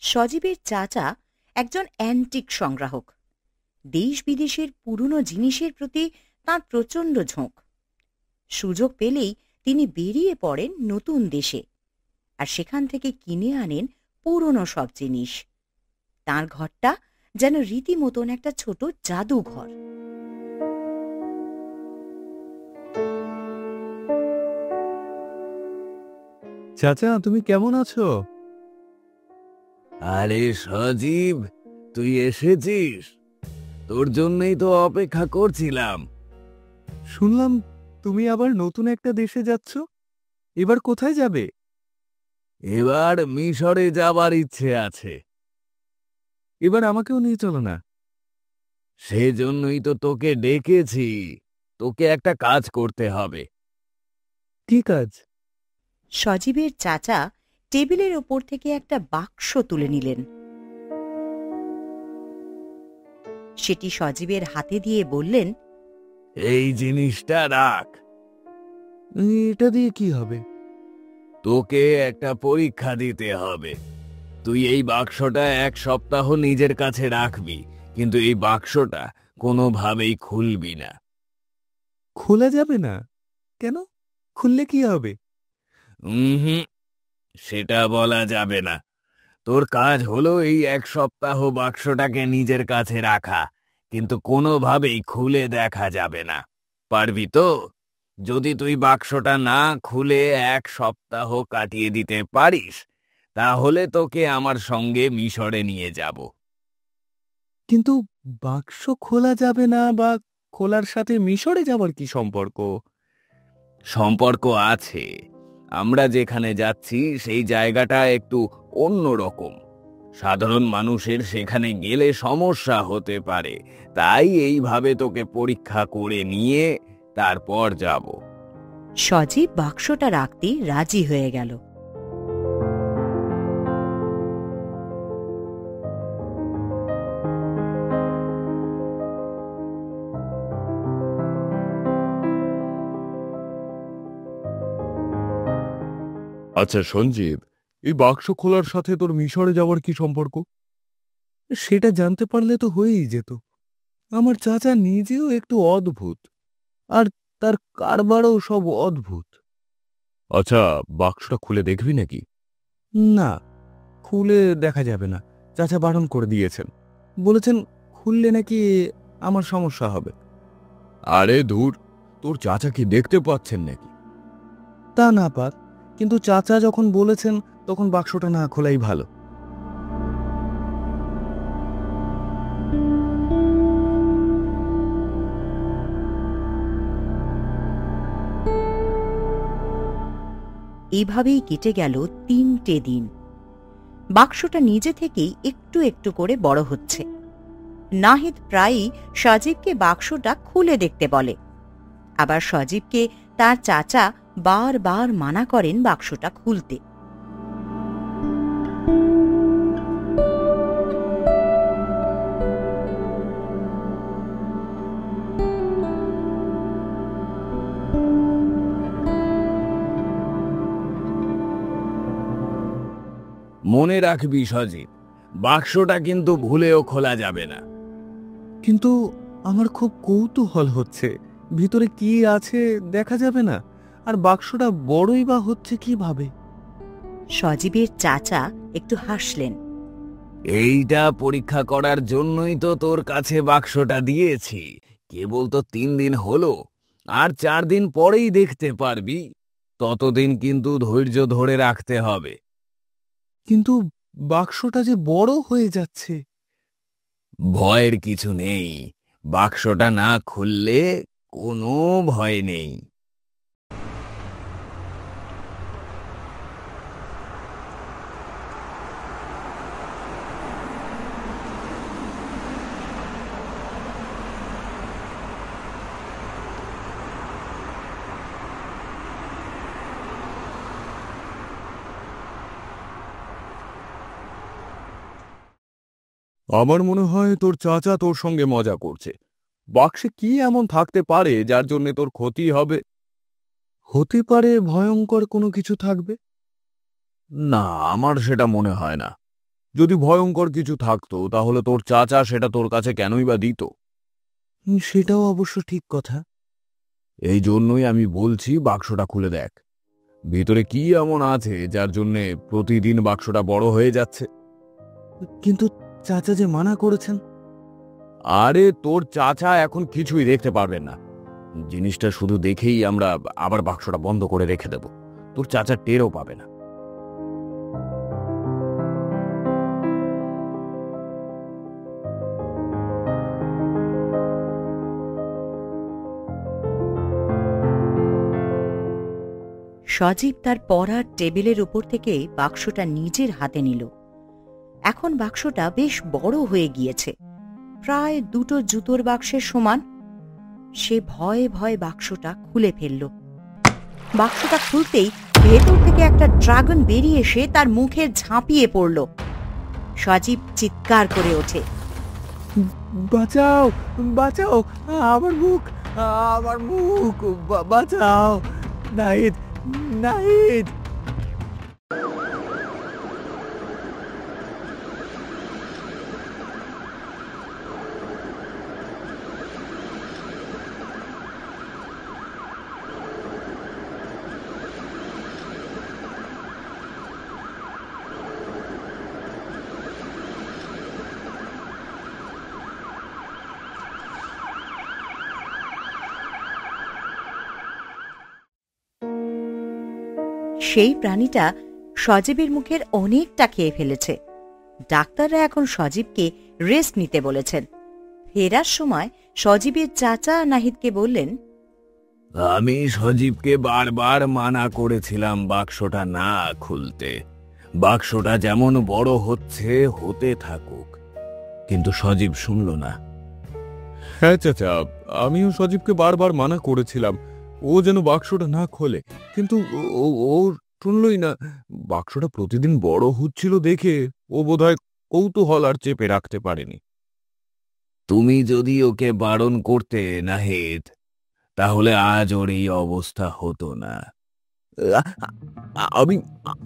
সজীবের চাচা একজন অ্যান্টিক সংগ্রাহক। দেশ বিদেশের পুরনো জিনিসের প্রতি তাঁর প্রচণ্ড ঝোঁক। সুযোগ পেলেই তিনি বেরিয়ে পড়েন নতুন দেশে, আর সেখান থেকে কিনে আনেন পুরনো সব জিনিস। তাঁর ঘরটা যেন রীতিমতন একটা ছোট জাদুঘর। চাচা, তুমি কেমন আছো? আরে সজীব, তুই এসেছিস? তোর জন্যই তো অপেক্ষা করছিলাম। শুনলাম তুমি আবার নতুন একটা দেশে যাচ্ছ। এবার কোথায় যাবে? এবার মিশরে যাবার ইচ্ছে আছে। এবার আমাকেও নিয়ে চলো না। সেজন্যই তো তোকে ডেকেছি। তোকে একটা কাজ করতে হবে। কি কাজ? সজীবের চাচা টেবিলের ওপর থেকে একটা বাক্স তুলে নিলেন। সেটি সজীবের হাতে দিয়ে বললেন, এই জিনিসটা রাখ। এটা দিয়ে কি হবে? তোকে একটা পরীক্ষা দিতে হবে। তুই এই বাক্সটা 1 সপ্তাহ নিজের কাছে রাখবি, কিন্তু এই বাক্সটা কোনোভাবেই খুলবি না। খোলা যাবে না? কেন? খুললে কি হবে? হুম, সেটা বলা যাবে না। তোর কাজ হলো এই 1 সপ্তাহ বাক্সটাকে নিজের কাছে রাখা, কিন্তু কোনোভাবেই খুলে দেখা যাবে না। পারবি তো? যদি তুই বাক্সটা না খুলে 1 সপ্তাহ কাটিয়ে দিতে পারিস, তাহলে তোকে আমার সঙ্গে মিশরে নিয়ে যাব। কিন্তু বাক্স খোলা যাবে না বা খোলার সাথে মিশরে যাবার কি সম্পর্ক? সম্পর্ক আছে। আমরা যেখানে যাচ্ছি সেই জায়গাটা একটু অন্যরকম। সাধারণ মানুষের সেখানে গেলে সমস্যা হতে পারে, তাই এইভাবে তোকে পরীক্ষা করে নিয়ে তারপর যাব। সজীব বাক্সটা রাখতে রাজি হয়ে গেল। আচ্ছা সঞ্জীব, এই বাক্স খোলার সাথে তোর মিশরে যাওয়ার কি সম্পর্ক? সেটা জানতে পারলে তো হয়েই যেত। আমার চাচা নিজেও একটু অদ্ভুত, আর তার কারবারও সব অদ্ভুত। আচ্ছা, বাক্সটা খুলে দেখবি নাকি? না, খুলে দেখা যাবে না। চাচা বারণ করে দিয়েছেন। বলেছেন খুললে নাকি আমার সমস্যা হবে। আরে ধুর, তোর চাচা কি দেখতে পাচ্ছেন নাকি? তা না পাক, কিন্তু চাচা যখন বলেছেন তখন বাক্সটা না খোলাই ভালো। এভাবেই কেটে গেল 3টে দিন। বাক্সটা নিজে থেকেই একটু একটু করে বড় হচ্ছে। নাহিদ প্রায়ই সজীবকে বাক্সটা খুলে দেখতে বলে, আবার সজীবকে তার চাচা বারবার মানা করেন বাক্সটা খুলতে। মনে রাখবি সজীব, বাক্সটা কিন্তু ভুলেও খোলা যাবে না। কিন্তু আমার খুব কৌতূহল হচ্ছে, ভিতরে কি আছে দেখা যাবে না? আর বাক্সটা বড়ই বা হচ্ছে কিভাবে? সজীবের চাচা একটু হাসলেন। এইটা পরীক্ষা করার জন্যই তো তোর কাছে বাক্সটা দিয়েছি। কেবল তো 3 দিন হলো, আর 4 দিন পরেই দেখতে পারবি। ততদিন কিন্তু ধৈর্য ধরে রাখতে হবে। কিন্তু বাক্সটা যে বড় হয়ে যাচ্ছে। ভয়ের কিছু নেই। বাক্সটা না খুললে কোনো ভয় নেই। আমার মনে হয় তোর চাচা তোর সঙ্গে মজা করছে। বাক্সে কি এমন থাকতে পারে যার জন্য তোর ক্ষতি হবে? হতে পারে ভয়ঙ্কর কোনো কিছু থাকবে। না, আমার সেটা মনে হয় না। যদি ভয়ঙ্কর কিছু থাকতো তাহলে তোর চাচা সেটা তোর কাছে কেনই বা দিত? সেটাও অবশ্য ঠিক কথা। এই জন্যই আমি বলছি বাক্সটা খুলে দেখ। ভিতরে কি এমন আছে যার জন্যে প্রতিদিন বাক্সটা বড় হয়ে যাচ্ছে? কিন্তু চাচা যে মানা করেছেন। আরে তোর চাচা এখন কিছুই দেখতে পারবেন না। জিনিসটা শুধু দেখেই আমরা আবার বাক্সটা বন্ধ করে রেখে দেব। তোর চাচা টেরও পাবে না। সজীব তার পড়ার টেবিলের উপর থেকে বাক্সটা নিজের হাতে নিল। এখন বাক্সটা বেশ বড় হয়ে গিয়েছে, প্রায় দুটো জুতোর বাক্সের সমান। সে ভয়ে ভয়ে বাক্সটা খুলে ফেলল। বাক্সটা খুলতেই ভেতর থেকে একটা ড্রাগন বেরিয়ে এসে তার মুখে ঝাঁপিয়ে পড়ল। সজীব চিৎকার করে ওঠে, বাঁচাও, বাঁচাও, আমার মুখ, আমার মুখ, বাঁচাও, নাহিদ, নাহিদ। সেই প্রাণীটা সজীবের মুখের অনেকটা খেয়ে ফেলেছে। ডাক্তাররা এখন সজীবকে রেস্ট নিতে বলেছেন। ফেরার সময় সজীবের চাচা নাহিদকে বললেন, আমি সজীবকে বারবার মানা করেছিলাম বাক্সটা না খুলতে। বাক্সটা যেমন বড় হচ্ছে হতে থাকুক, কিন্তু সজীব শুনল না। হ্যাঁ চাচা, আমিও সজীবকে বারবার মানা করেছিলাম ও যেন বাক্সটা না খোলে, কিন্তু ও শুনলই না। বাক্সটা প্রতিদিন বড় হচ্ছিল দেখে ও বোধহয় কৌতূহল আর চেপে রাখতে পারেনি। তুমি যদি ওকে বারণ করতে নাহিদ, তাহলে আজ ওর এই অবস্থা হতো না। আমি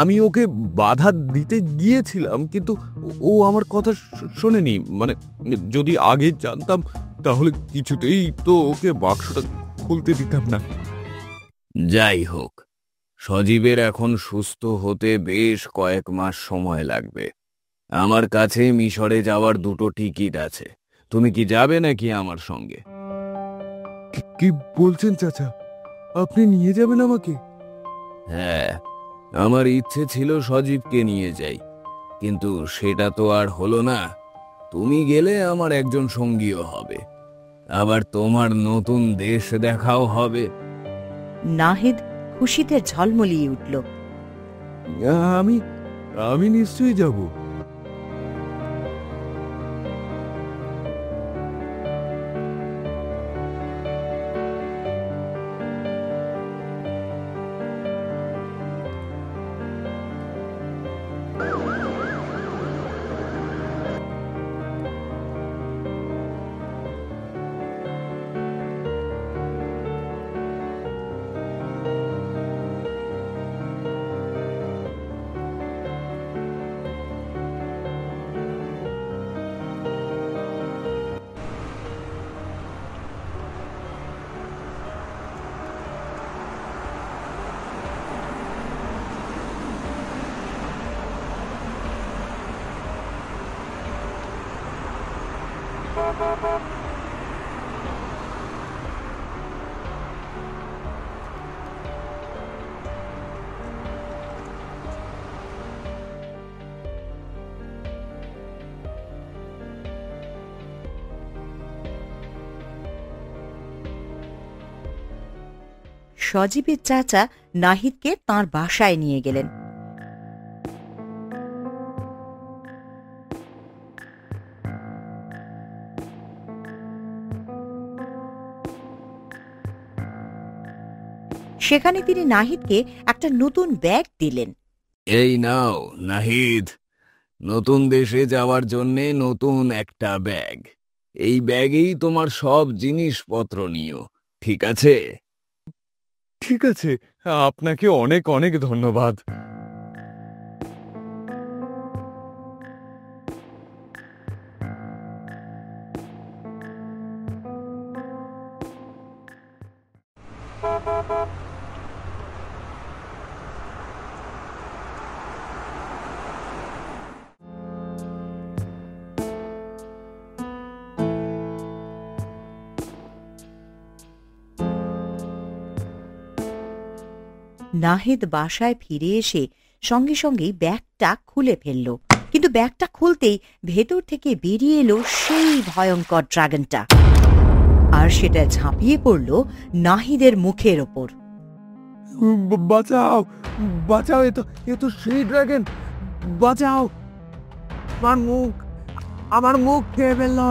আমি ওকে বাধা দিতে গিয়েছিলাম, কিন্তু ও আমার কথা শোনেনি। মানে যদি আগে জানতাম তাহলে কিছুতেই তো ওকে বাক্সটা খুলতে দিতাম না। যাই হোক, সজীবের এখন সুস্থ হতে বেশ কয়েক মাস সময় লাগবে। আমার কাছে মিশরে যাওয়ার 2টো টিকিট আছে। তুমি কি যাবে নাকি আমার সঙ্গে? কি বলছেন চাচা? আপনি নিয়ে যাবেন আমাকে? হ্যাঁ, আমার ইচ্ছে ছিল সজীবকে নিয়ে যাই, কিন্তু সেটা তো আর হলো না। তুমি গেলে আমার একজন সঙ্গীও হবে, আবার তোমার নতুন দেশ দেখাও হবে। নাহিদ খুশিতে ঝলমলিয়ে উঠল। আমি আমি নিশ্চয়ই যাব। সজীবের চাচা নাহিদকে তাঁর বাসায় নিয়ে গেলেন। সেখানে তিনি নাহিদকে একটা নতুন ব্যাগ দিলেন। এই নাও নাহিদ, নতুন দেশে যাওয়ার জন্যে নতুন একটা ব্যাগ। এই ব্যাগেই তোমার সব জিনিসপত্র নিও, ঠিক আছে? ঠিক আছে, আপনাকে অনেক অনেক ধন্যবাদ। নাহিদ বাসায় ফিরে এসে সঙ্গে সঙ্গেই ব্যাগটা খুলে ফেলল, কিন্তু ব্যাগটা খুলতেই ভেতর থেকে বেরিয়ে এলো সেই ভয়ঙ্কর ড্রাগনটা, আর সেটা ঝাঁপিয়ে পড়ল নাহিদের মুখের ওপর। বাঁচাও, বাঁচাও, এ তো সেই ড্রাগন, বাঁচাও, আমার মুখ খেয়ে ফেললো।